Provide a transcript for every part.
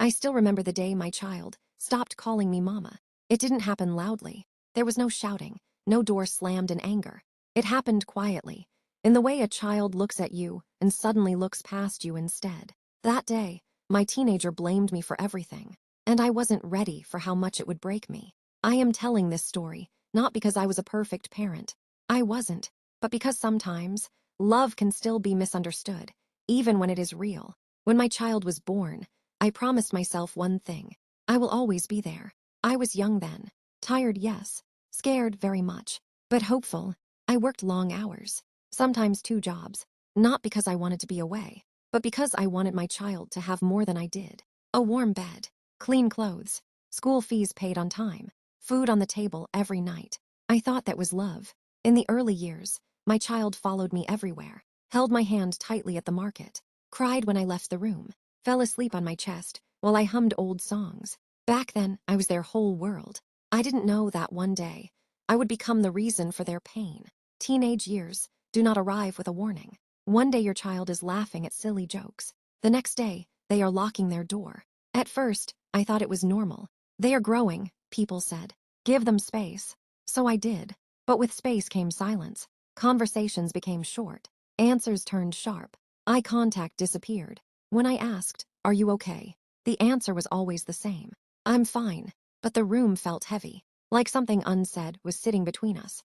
I still remember the day my child stopped calling me mama. It didn't happen loudly. There was no shouting, no door slammed in anger. It happened quietly, in the way a child looks at you and suddenly looks past you instead. That day, my teenager blamed me for everything, and I wasn't ready for how much it would break me. I am telling this story, not because I was a perfect parent. I wasn't, but because sometimes, love can still be misunderstood, even when it is real. When my child was born, I promised myself one thing: I will always be there. I was young then, tired, yes, scared very much, but hopeful. I worked long hours, sometimes 2 jobs, not because I wanted to be away, but because I wanted my child to have more than I did. A warm bed, clean clothes, school fees paid on time, food on the table every night. I thought that was love. In the early years, my child followed me everywhere, held my hand tightly at the market, cried when I left the room, fell asleep on my chest while I hummed old songs. Back then, I was their whole world. I didn't know that one day I would become the reason for their pain. Teenage years do not arrive with a warning. One day your child is laughing at silly jokes. The next day, they are locking their door. At first, I thought it was normal. They are growing, people said. Give them space. So I did. But with space came silence. Conversations became short. Answers turned sharp. Eye contact disappeared. When I asked, "Are you okay?" the answer was always the same: "I'm fine." But the room felt heavy, like something unsaid was sitting between us.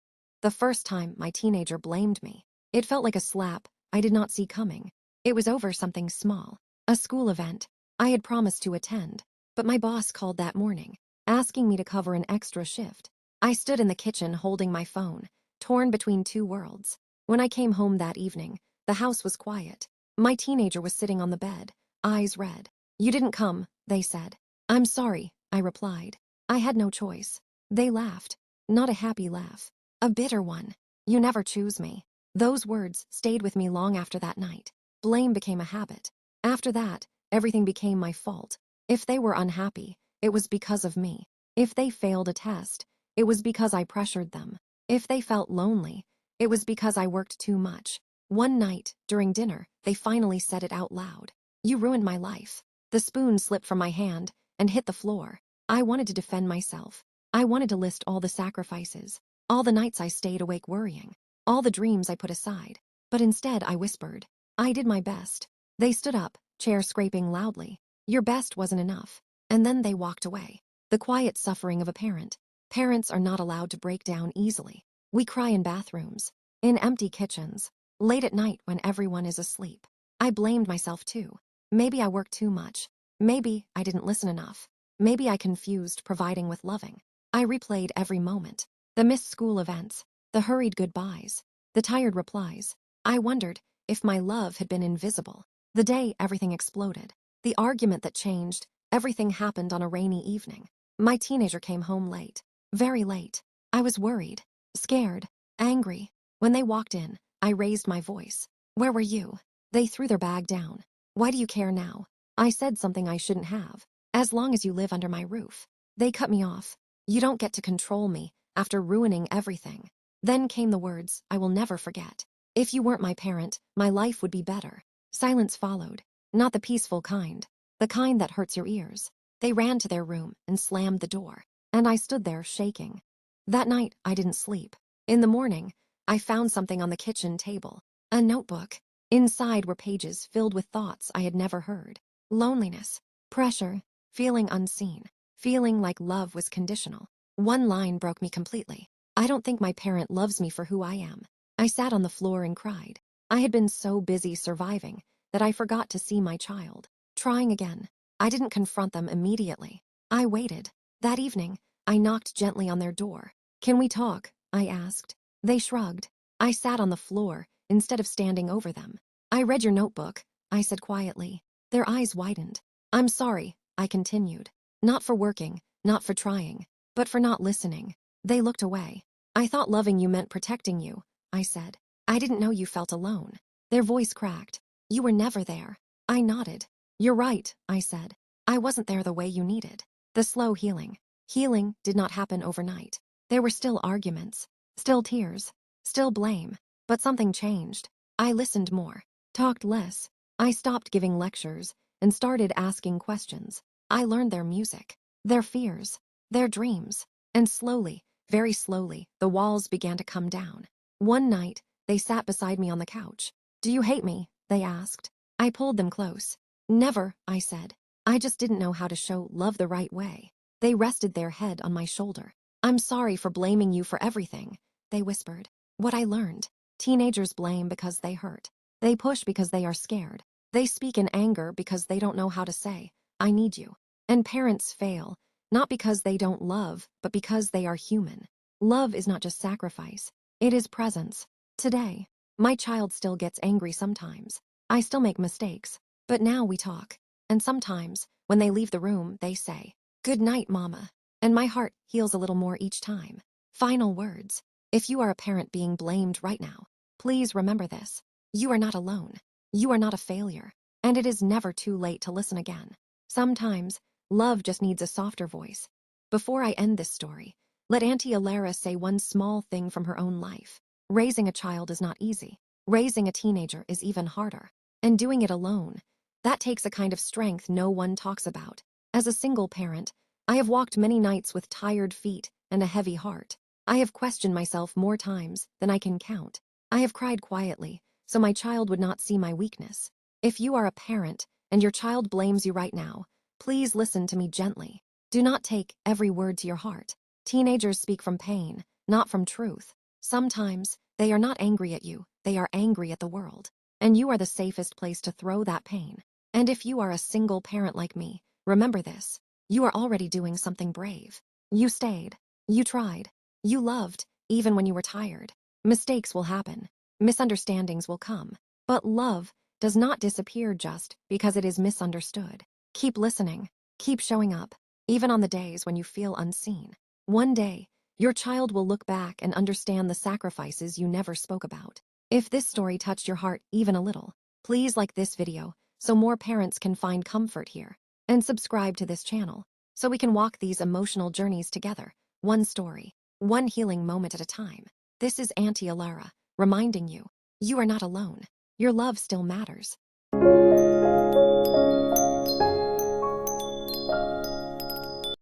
The first time my teenager blamed me, it felt like a slap I did not see coming. It was over something small, a school event I had promised to attend, but my boss called that morning, asking me to cover an extra shift. I stood in the kitchen holding my phone, torn between 2 worlds. When I came home that evening, the house was quiet. My teenager was sitting on the bed, eyes red. "You didn't come," they said. "I'm sorry," I replied. I had no choice. They laughed, not a happy laugh, a bitter one. "You never choose me." Those words stayed with me long after that night. Blame became a habit. After that, everything became my fault. If they were unhappy, it was because of me. If they failed a test, it was because I pressured them. If they felt lonely, it was because I worked too much. One night, during dinner, they finally said it out loud. "You ruined my life." The spoon slipped from my hand and hit the floor. I wanted to defend myself. I wanted to list all the sacrifices, all the nights I stayed awake worrying, all the dreams I put aside. But instead I whispered, "I did my best." They stood up, chair scraping loudly. "Your best wasn't enough." And then they walked away. The quiet suffering of a parent. Parents are not allowed to break down easily. We cry in bathrooms, in empty kitchens, late at night when everyone is asleep. I blamed myself too. Maybe I worked too much. Maybe I didn't listen enough. Maybe I confused providing with loving. I replayed every moment. The missed school events, the hurried goodbyes, the tired replies. I wondered if my love had been invisible. The day everything exploded, the argument that changed everything, happened on a rainy evening. My teenager came home late, very late. I was worried, scared, angry. When they walked in, I raised my voice. "Where were you?" They threw their bag down. "Why do you care now?" I said something I shouldn't have. "As long as you live under my roof." They cut me off. "You don't get to control me after ruining everything." Then came the words I will never forget. "If you weren't my parent, my life would be better." Silence followed, not the peaceful kind, the kind that hurts your ears. They ran to their room and slammed the door, and I stood there shaking. That night, I didn't sleep. In the morning, I found something on the kitchen table, a notebook. Inside were pages filled with thoughts I had never heard. Loneliness, pressure, feeling unseen, feeling like love was conditional. One line broke me completely. "I don't think my parent loves me for who I am." I sat on the floor and cried. I had been so busy surviving that I forgot to see my child. Trying again, I didn't confront them immediately. I waited. That evening, I knocked gently on their door. "Can we talk?" I asked. They shrugged. I sat on the floor instead of standing over them. "I read your notebook," I said quietly. Their eyes widened. "I'm sorry," I continued. "Not for working, not for trying, but for not listening." They looked away. "I thought loving you meant protecting you," I said. "I didn't know you felt alone." Their voice cracked. "You were never there." I nodded. "You're right," I said. "I wasn't there the way you needed." The slow healing. Healing did not happen overnight. There were still arguments, still tears, still blame, but something changed. I listened more, talked less. I stopped giving lectures and started asking questions. I learned their music, their fears, their dreams. And slowly, very slowly, the walls began to come down. One night, they sat beside me on the couch. "Do you hate me?" they asked. I pulled them close. "Never," I said. "I just didn't know how to show love the right way." They rested their head on my shoulder. "I'm sorry for blaming you for everything," they whispered. What I learned: teenagers blame because they hurt. They push because they are scared. They speak in anger because they don't know how to say, "I need you." And parents fail, not because they don't love, but because they are human. Love is not just sacrifice, it is presence. Today, my child still gets angry sometimes. I still make mistakes, but now we talk. And sometimes, when they leave the room, they say, "Good night, Mama." And my heart heals a little more each time. Final words. If you are a parent being blamed right now, please remember this. You are not alone. You are not a failure. And it is never too late to listen again. Sometimes, love just needs a softer voice. Before I end this story, let Auntie Elara say one small thing from her own life. Raising a child is not easy. Raising a teenager is even harder. And doing it alone, that takes a kind of strength no one talks about. As a single parent, I have walked many nights with tired feet and a heavy heart. I have questioned myself more times than I can count. I have cried quietly, so my child would not see my weakness. If you are a parent and your child blames you right now, please listen to me gently. Do not take every word to your heart. Teenagers speak from pain, not from truth. Sometimes, they are not angry at you, they are angry at the world. And you are the safest place to throw that pain. And if you are a single parent like me, remember this. You are already doing something brave. You stayed. You tried. You loved, even when you were tired. Mistakes will happen. Misunderstandings will come. But love does not disappear just because it is misunderstood. Keep listening. Keep showing up, even on the days when you feel unseen. One day, your child will look back and understand the sacrifices you never spoke about. If this story touched your heart even a little, please like this video so more parents can find comfort here. And subscribe to this channel so we can walk these emotional journeys together, one story, one healing moment at a time. This is Auntie Elara, reminding you, you are not alone. Your love still matters.